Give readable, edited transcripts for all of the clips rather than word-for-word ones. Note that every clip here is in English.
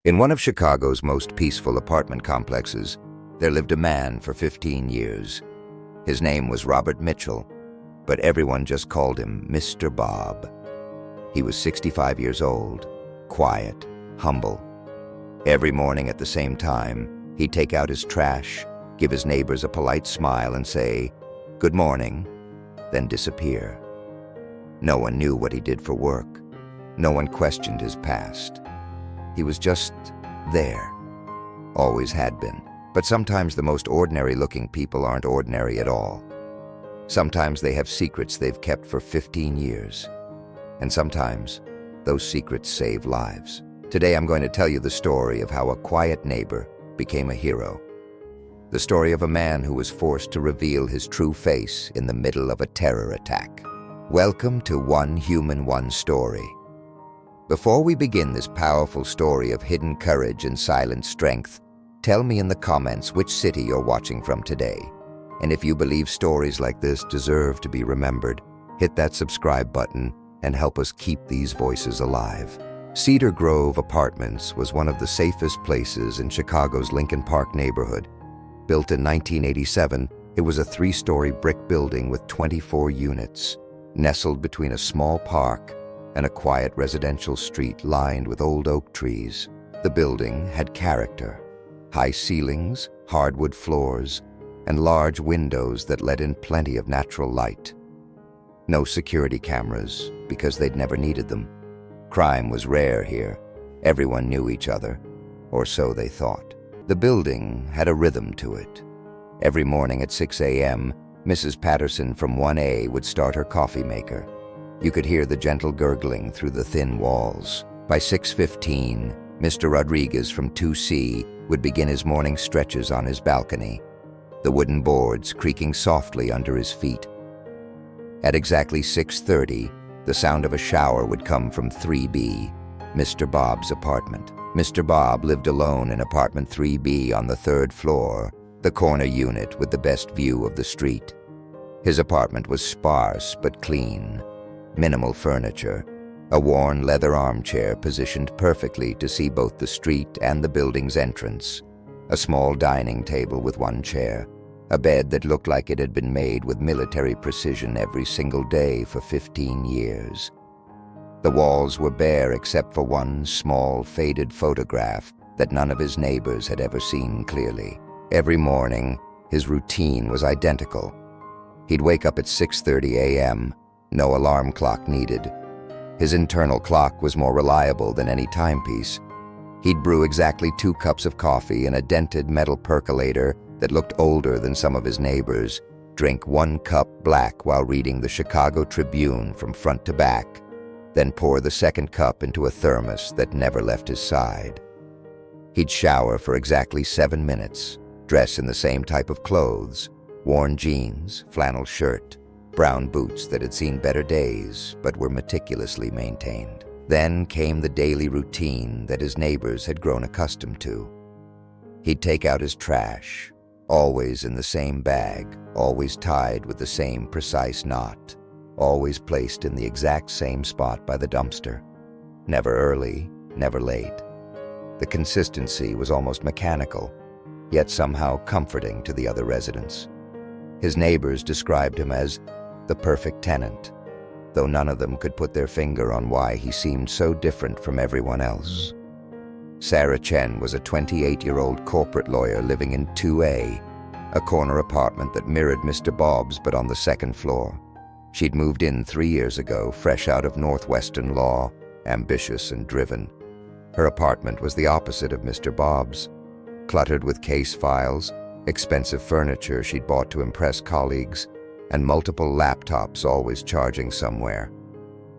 In one of Chicago's most peaceful apartment complexes, there lived a man for 15 years. His name was Robert Mitchell, but everyone just called him Mr. Bob. He was 65 years old, quiet, humble. Every morning at the same time, he'd take out his trash, give his neighbors a polite smile and say, "Good morning," then disappear. No one knew what he did for work. No one questioned his past. He was just there. Always had been. But sometimes the most ordinary-looking people aren't ordinary at all. Sometimes they have secrets they've kept for 15 years. And sometimes those secrets save lives. Today I'm going to tell you the story of how a quiet neighbor became a hero. The story of a man who was forced to reveal his true face in the middle of a terror attack. Welcome to One Human, One Story. Before we begin this powerful story of hidden courage and silent strength, tell me in the comments which city you're watching from today. And if you believe stories like this deserve to be remembered, hit that subscribe button and help us keep these voices alive. Cedar Grove Apartments was one of the safest places in Chicago's Lincoln Park neighborhood. Built in 1987, it was a 3-story brick building with 24 units, nestled between a small park and a quiet residential street lined with old oak trees. The building had character. High ceilings, hardwood floors, and large windows that let in plenty of natural light. No security cameras, because they'd never needed them. Crime was rare here. Everyone knew each other, or so they thought. The building had a rhythm to it. Every morning at 6 a.m., Mrs. Patterson from 1A would start her coffee maker. You could hear the gentle gurgling through the thin walls. By 6:15, Mr. Rodriguez from 2C would begin his morning stretches on his balcony, the wooden boards creaking softly under his feet. At exactly 6:30, the sound of a shower would come from 3B, Mr. Bob's apartment. Mr. Bob lived alone in apartment 3B on the 3rd floor, the corner unit with the best view of the street. His apartment was sparse but clean. Minimal furniture, a worn leather armchair positioned perfectly to see both the street and the building's entrance, a small dining table with one chair, a bed that looked like it had been made with military precision every single day for 15 years. The walls were bare except for one small, faded photograph that none of his neighbors had ever seen clearly. Every morning, his routine was identical. He'd wake up at 6:30 a.m., no alarm clock needed. His internal clock was more reliable than any timepiece. He'd brew exactly 2 cups of coffee in a dented metal percolator that looked older than some of his neighbors, drink 1 cup black while reading the Chicago Tribune from front to back, then pour the 2nd cup into a thermos that never left his side. He'd shower for exactly 7 minutes, dress in the same type of clothes, worn jeans, flannel shirt, brown boots that had seen better days but were meticulously maintained. Then came the daily routine that his neighbors had grown accustomed to. He'd take out his trash, always in the same bag, always tied with the same precise knot, always placed in the exact same spot by the dumpster. Never early, never late. The consistency was almost mechanical, yet somehow comforting to the other residents. His neighbors described him as the perfect tenant, though none of them could put their finger on why he seemed so different from everyone else. Sarah Chen was a 28-year-old corporate lawyer living in 2A, a corner apartment that mirrored Mr. Bob's but on the 2nd floor. She'd moved in 3 years ago, fresh out of Northwestern law, ambitious and driven. Her apartment was the opposite of Mr. Bob's, cluttered with case files, expensive furniture she'd bought to impress colleagues, and multiple laptops always charging somewhere.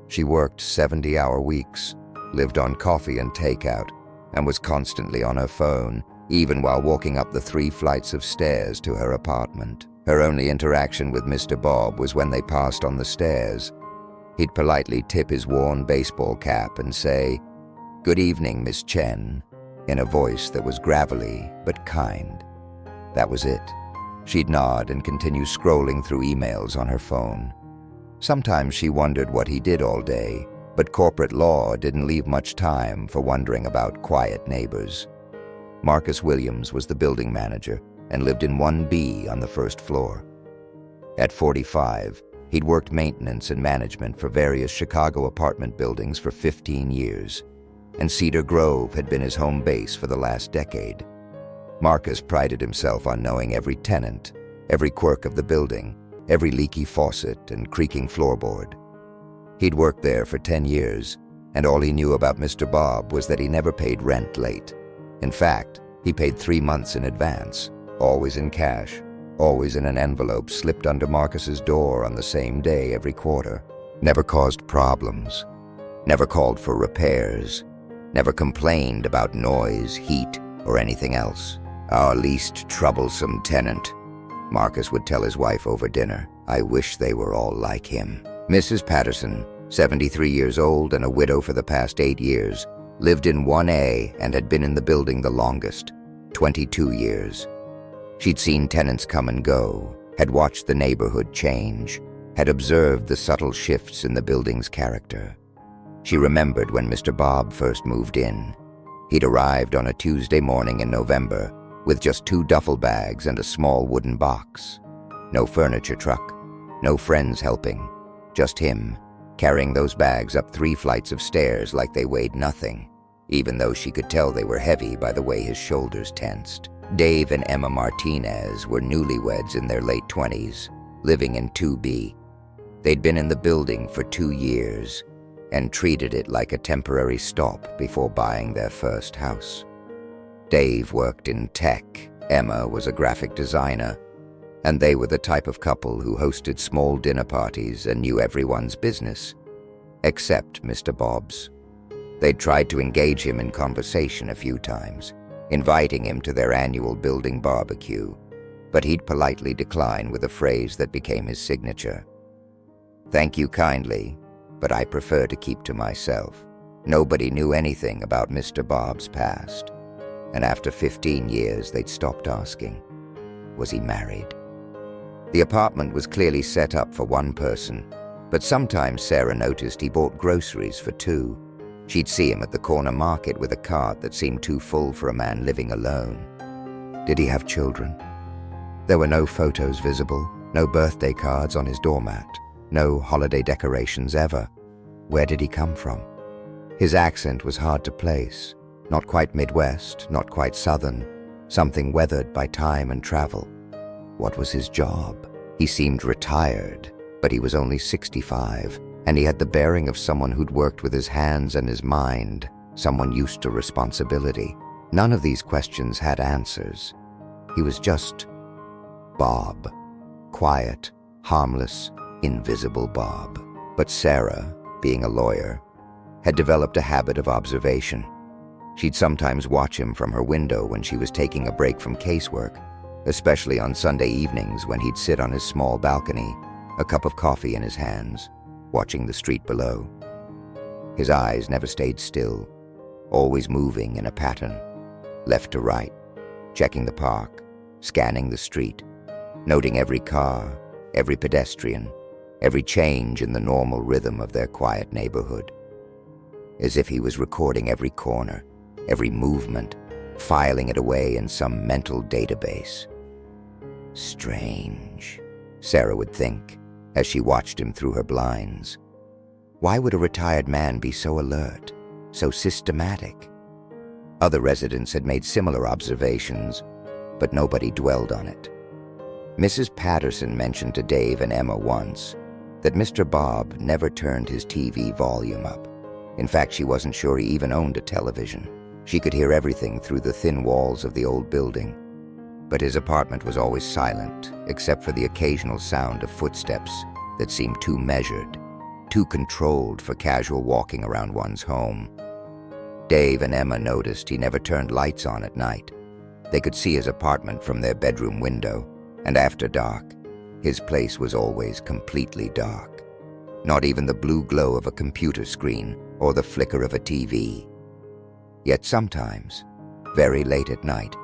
She worked 70-hour weeks, lived on coffee and takeout, and was constantly on her phone, even while walking up the 3 flights of stairs to her apartment. Her only interaction with Mr. Bob was when they passed on the stairs. He'd politely tip his worn baseball cap and say, "Good evening, Miss Chen," in a voice that was gravelly but kind. That was it. She'd nod and continue scrolling through emails on her phone. Sometimes she wondered what he did all day, But corporate law didn't leave much time for wondering about quiet neighbors. Marcus Williams was the building manager and lived in 1B on the first floor. At 45, he'd worked maintenance and management for various Chicago apartment buildings for 15 years, and Cedar Grove had been his home base for the last decade. Marcus prided himself on knowing every tenant, every quirk of the building, every leaky faucet and creaking floorboard. He'd worked there for 10 years, and all he knew about Mr. Bob was that he never paid rent late. In fact, he paid 3 months in advance, always in cash, always in an envelope slipped under Marcus's door on the same day every quarter. Never caused problems, never called for repairs, never complained about noise, heat, or anything else. "Our least troublesome tenant," Marcus would tell his wife over dinner. "I wish they were all like him." Mrs. Patterson, 73 years old and a widow for the past 8 years, lived in 1A and had been in the building the longest, 22 years. She'd seen tenants come and go, had watched the neighborhood change, had observed the subtle shifts in the building's character. She remembered when Mr. Bob first moved in. He'd arrived on a Tuesday morning in November with just 2 duffel bags and a small wooden box. No furniture truck, no friends helping, just him, carrying those bags up 3 flights of stairs like they weighed nothing, even though she could tell they were heavy by the way his shoulders tensed. Dave and Emma Martinez were newlyweds in their late 20s, living in 2B. They'd been in the building for 2 years and treated it like a temporary stop before buying their first house. Dave worked in tech, Emma was a graphic designer, and they were the type of couple who hosted small dinner parties and knew everyone's business, except Mr. Bob's. They'd tried to engage him in conversation a few times, inviting him to their annual building barbecue, but he'd politely decline with a phrase that became his signature. "Thank you kindly, but I prefer to keep to myself." Nobody knew anything about Mr. Bob's past, and after 15 years they'd stopped asking. Was he married? The apartment was clearly set up for one person, but sometimes Sarah noticed he bought groceries for 2. She'd see him at the corner market with a cart that seemed too full for a man living alone. Did he have children? There were no photos visible, no birthday cards on his doormat, no holiday decorations ever. Where did he come from? His accent was hard to place, not quite Midwest, not quite Southern, something weathered by time and travel. What was his job? He seemed retired, but he was only 65, and he had the bearing of someone who'd worked with his hands and his mind, someone used to responsibility. None of these questions had answers. He was just Bob. Quiet, harmless, invisible Bob. But Sarah, being a lawyer, had developed a habit of observation. She'd sometimes watch him from her window when she was taking a break from casework, especially on Sunday evenings when he'd sit on his small balcony, a cup of coffee in his hands, watching the street below. His eyes never stayed still, always moving in a pattern, left to right, checking the park, scanning the street, noting every car, every pedestrian, every change in the normal rhythm of their quiet neighborhood. As if he was recording every corner, every movement, filing it away in some mental database. Strange, Sarah would think, as she watched him through her blinds. Why would a retired man be so alert, so systematic? Other residents had made similar observations, but nobody dwelled on it. Mrs. Patterson mentioned to Dave and Emma once that Mr. Bob never turned his TV volume up. In fact, she wasn't sure he even owned a television. She could hear everything through the thin walls of the old building. But his apartment was always silent, except for the occasional sound of footsteps that seemed too measured, too controlled for casual walking around one's home. Dave and Emma noticed he never turned lights on at night. They could see his apartment from their bedroom window, and after dark, his place was always completely dark. Not even the blue glow of a computer screen or the flicker of a TV. Yet sometimes, very late at night,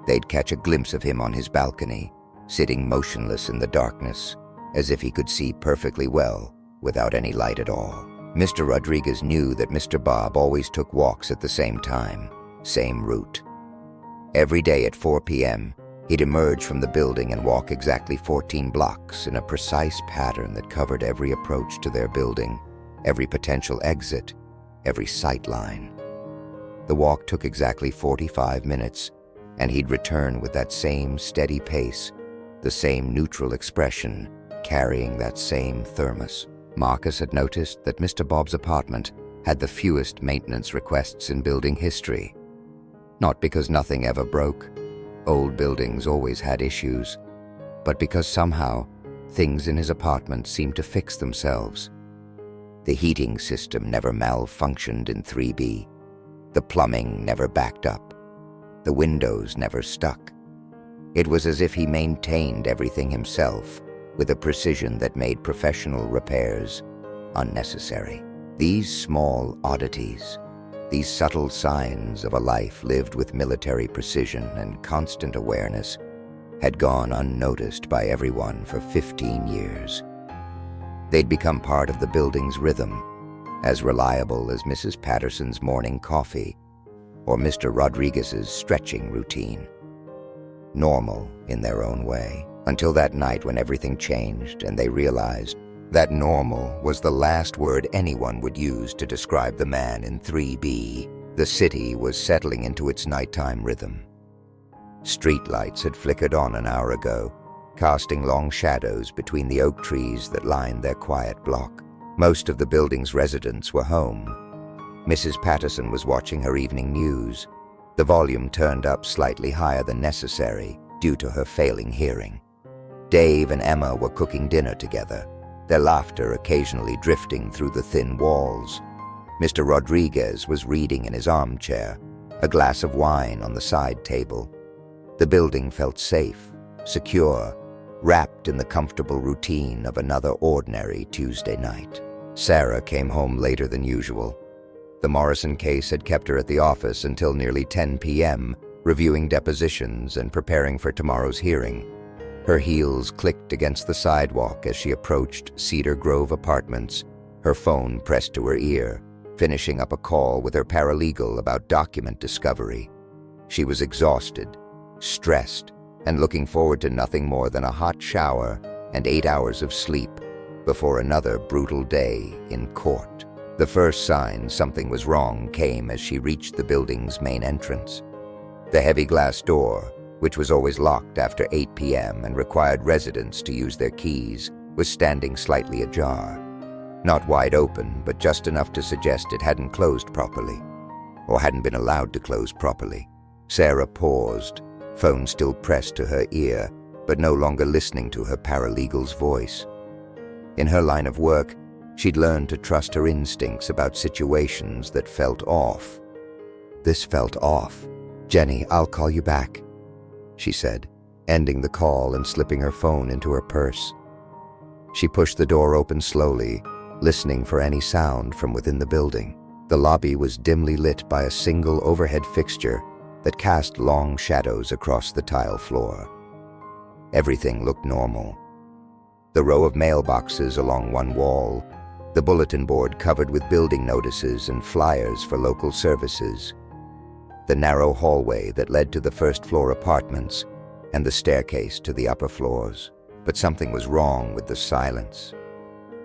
they'd catch a glimpse of him on his balcony, sitting motionless in the darkness, as if he could see perfectly well without any light at all. Mr. Rodriguez knew that Mr. Bob always took walks at the same time, same route. Every day at 4 p.m., he'd emerge from the building and walk exactly 14 blocks in a precise pattern that covered every approach to their building, every potential exit, every sight line. The walk took exactly 45 minutes, and he'd return with that same steady pace, the same neutral expression, carrying that same thermos. Marcus had noticed that Mr. Bob's apartment had the fewest maintenance requests in building history. Not because nothing ever broke, old buildings always had issues, but because somehow things in his apartment seemed to fix themselves. The heating system never malfunctioned in 3B. The plumbing never backed up. The windows never stuck. It was as if he maintained everything himself with a precision that made professional repairs unnecessary. These small oddities, these subtle signs of a life lived with military precision and constant awareness, had gone unnoticed by everyone for 15 years. They'd become part of the building's rhythm, as reliable as Mrs. Patterson's morning coffee or Mr. Rodriguez's stretching routine. Normal in their own way, until that night when everything changed and they realized that normal was the last word anyone would use to describe the man in 3B. The city was settling into its nighttime rhythm. Streetlights had flickered on an hour ago, casting long shadows between the oak trees that lined their quiet block. Most of the building's residents were home. Mrs. Patterson was watching her evening news, the volume turned up slightly higher than necessary due to her failing hearing. Dave and Emma were cooking dinner together, their laughter occasionally drifting through the thin walls. Mr. Rodriguez was reading in his armchair, a glass of wine on the side table. The building felt safe, secure, wrapped in the comfortable routine of another ordinary Tuesday night. Sarah came home later than usual. The Morrison case had kept her at the office until nearly 10 p.m., reviewing depositions and preparing for tomorrow's hearing. Her heels clicked against the sidewalk as she approached Cedar Grove Apartments, her phone pressed to her ear, finishing up a call with her paralegal about document discovery. She was exhausted, stressed, and looking forward to nothing more than a hot shower and 8 hours of sleep before another brutal day in court. The first sign something was wrong came as she reached the building's main entrance. The heavy glass door, which was always locked after 8 p.m. and required residents to use their keys, was standing slightly ajar. Not wide open, but just enough to suggest it hadn't closed properly, or hadn't been allowed to close properly. Sarah paused, phone still pressed to her ear, but no longer listening to her paralegal's voice. In her line of work, she'd learned to trust her instincts about situations that felt off. This felt off. "Jenny, I'll call you back," she said, ending the call and slipping her phone into her purse. She pushed the door open slowly, listening for any sound from within the building. The lobby was dimly lit by a single overhead fixture that cast long shadows across the tile floor. Everything looked normal. The row of mailboxes along one wall, the bulletin board covered with building notices and flyers for local services, the narrow hallway that led to the first-floor apartments, and the staircase to the upper floors. But something was wrong with the silence.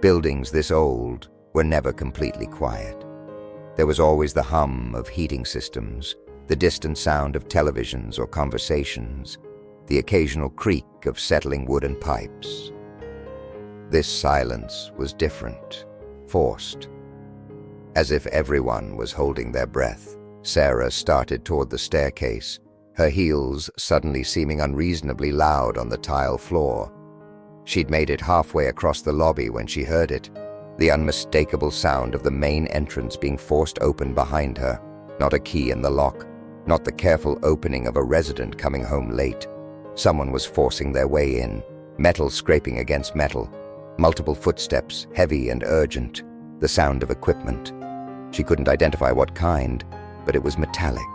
Buildings this old were never completely quiet. There was always the hum of heating systems, the distant sound of televisions or conversations, the occasional creak of settling wooden pipes. This silence was different, forced. As if everyone was holding their breath, Sarah started toward the staircase, her heels suddenly seeming unreasonably loud on the tile floor. She'd made it halfway across the lobby when she heard it, the unmistakable sound of the main entrance being forced open behind her. Not a key in the lock, not the careful opening of a resident coming home late. Someone was forcing their way in, metal scraping against metal, multiple footsteps, heavy and urgent, the sound of equipment. She couldn't identify what kind, but it was metallic,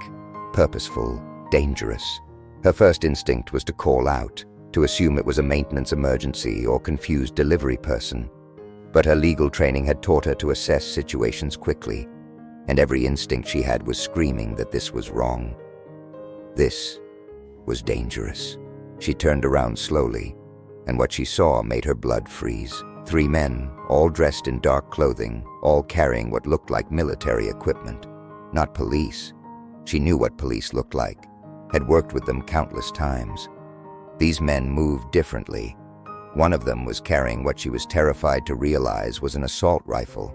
purposeful, dangerous. Her first instinct was to call out, to assume it was a maintenance emergency or confused delivery person. But her legal training had taught her to assess situations quickly, and every instinct she had was screaming that this was wrong. This was dangerous. She turned around slowly, and what she saw made her blood freeze. 3 men, all dressed in dark clothing, all carrying what looked like military equipment. Not police. She knew what police looked like, had worked with them countless times. These men moved differently. One of them was carrying what she was terrified to realize was an assault rifle.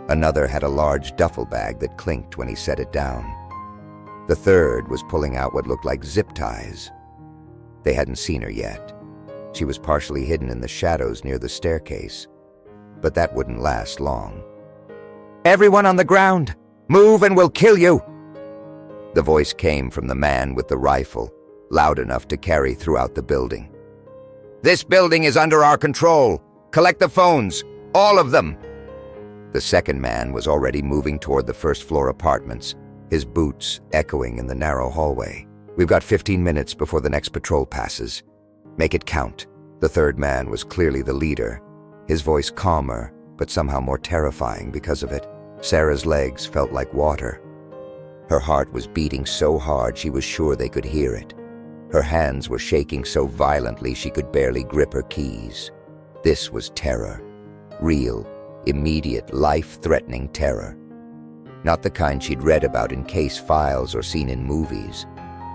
Another had a large duffel bag that clinked when he set it down. The third was pulling out what looked like zip ties. They hadn't seen her yet. She was partially hidden in the shadows near the staircase, but that wouldn't last long. "Everyone on the ground! Move and we'll kill you!" The voice came from the man with the rifle, loud enough to carry throughout the building. "This building is under our control. Collect the phones, all of them." The second man was already moving toward the first-floor apartments, his boots echoing in the narrow hallway. "We've got 15 minutes before the next patrol passes. Make it count." The third man was clearly the leader, his voice calmer, but somehow more terrifying because of it. Sarah's legs felt like water. Her heart was beating so hard she was sure they could hear it. Her hands were shaking so violently she could barely grip her keys. This was terror. Real, immediate, life-threatening terror. Not the kind she'd read about in case files or seen in movies.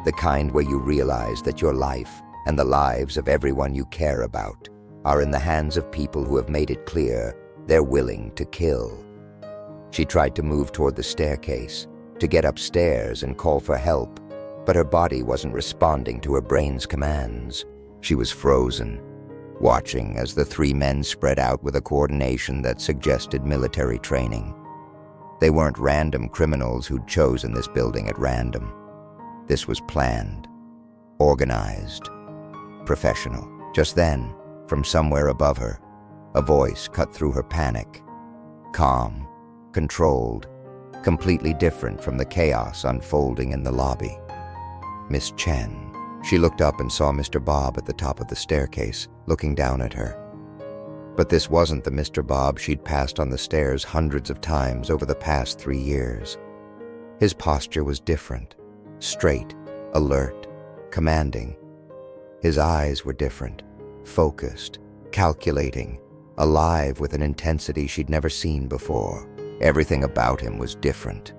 The kind where you realize that your life and the lives of everyone you care about are in the hands of people who have made it clear they're willing to kill. She tried to move toward the staircase, to get upstairs and call for help, but her body wasn't responding to her brain's commands. She was frozen, watching as the 3 men spread out with a coordination that suggested military training. They weren't random criminals who'd chosen this building at random. This was planned, organized, professional. Just then, from somewhere above her, a voice cut through her panic. Calm, controlled, completely different from the chaos unfolding in the lobby. "Miss Chen." She looked up and saw Mr. Bob at the top of the staircase, looking down at her. But this wasn't the Mr. Bob she'd passed on the stairs hundreds of times over the past 3 years. His posture was different, straight, alert, commanding. His eyes were different, focused, calculating, alive with an intensity she'd never seen before. Everything about him was different.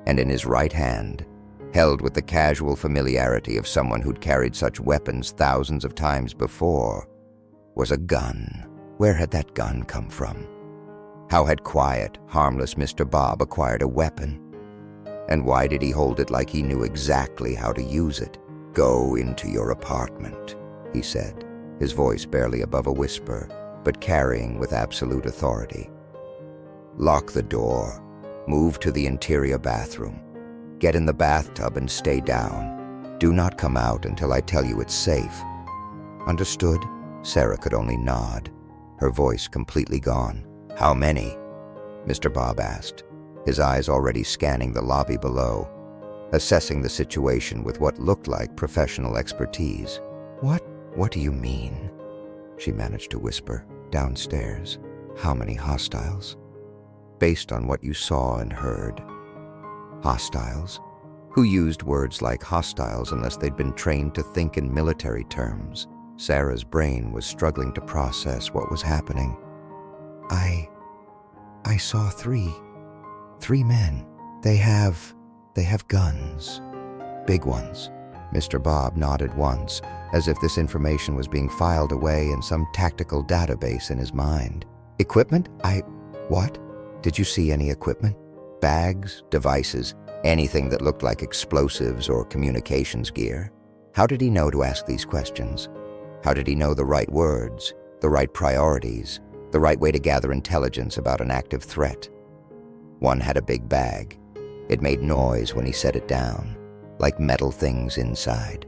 And in his right hand, held with the casual familiarity of someone who'd carried such weapons thousands of times before, was a gun. Where had that gun come from? How had quiet, harmless Mr. Bob acquired a weapon? And why did he hold it like he knew exactly how to use it? "Go into your apartment," he said, his voice barely above a whisper, but carrying with absolute authority. "Lock the door, move to the interior bathroom, get in the bathtub and stay down. Do not come out until I tell you it's safe." "Understood?" Sarah could only nod, her voice completely gone. "How many?" Mr. Bob asked, his eyes already scanning the lobby below, assessing the situation with what looked like professional expertise. What do you mean?" she managed to whisper, downstairs. "How many hostiles?" "Based on what you saw and heard." Hostiles? Who used words like hostiles unless they'd been trained to think in military terms? Sarah's brain was struggling to process what was happening. I saw three men. They have guns. Big ones." Mr. Bob nodded once, as if this information was being filed away in some tactical database in his mind. "Equipment? What? Did you see any equipment? Bags, devices, anything that looked like explosives or communications gear?" How did he know to ask these questions? How did he know the right words, the right priorities, the right way to gather intelligence about an active threat? One had a big bag. It made noise when he set it down, like metal things inside.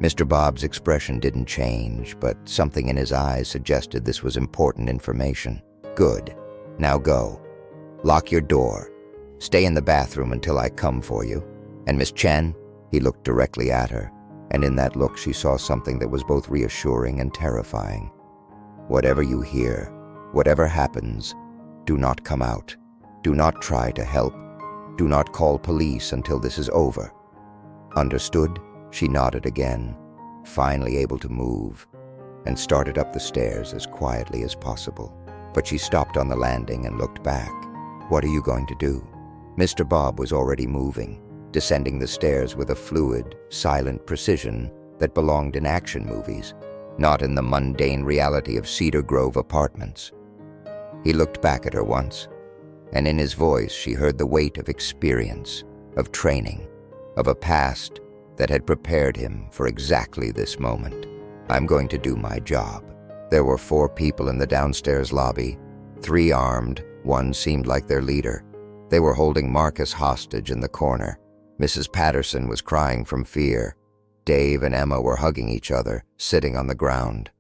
Mr. Bob's expression didn't change, but something in his eyes suggested this was important information. "Good. Now go. Lock your door. Stay in the bathroom until I come for you. And Miss Chen," he looked directly at her, and in that look she saw something that was both reassuring and terrifying. "Whatever you hear, Whatever happens, do not come out. Do not try to help. Do not call police until this is over. Understood? She nodded again, finally able to move, and started up the stairs as quietly as possible. But she stopped on the landing and looked back. What are you going to do? Mr. Bob was already moving, descending the stairs with a fluid, silent precision that belonged in action movies, not in the mundane reality of Cedar Grove apartments. He looked back at her once, and in his voice she heard the weight of experience, of training, of a past that had prepared him for exactly this moment. I'm going to do my job. There were 4 people in the downstairs lobby, 3 armed, one seemed like their leader. They were holding Marcus hostage in the corner. Mrs. Patterson was crying from fear. Dave and Emma were hugging each other, sitting on the ground.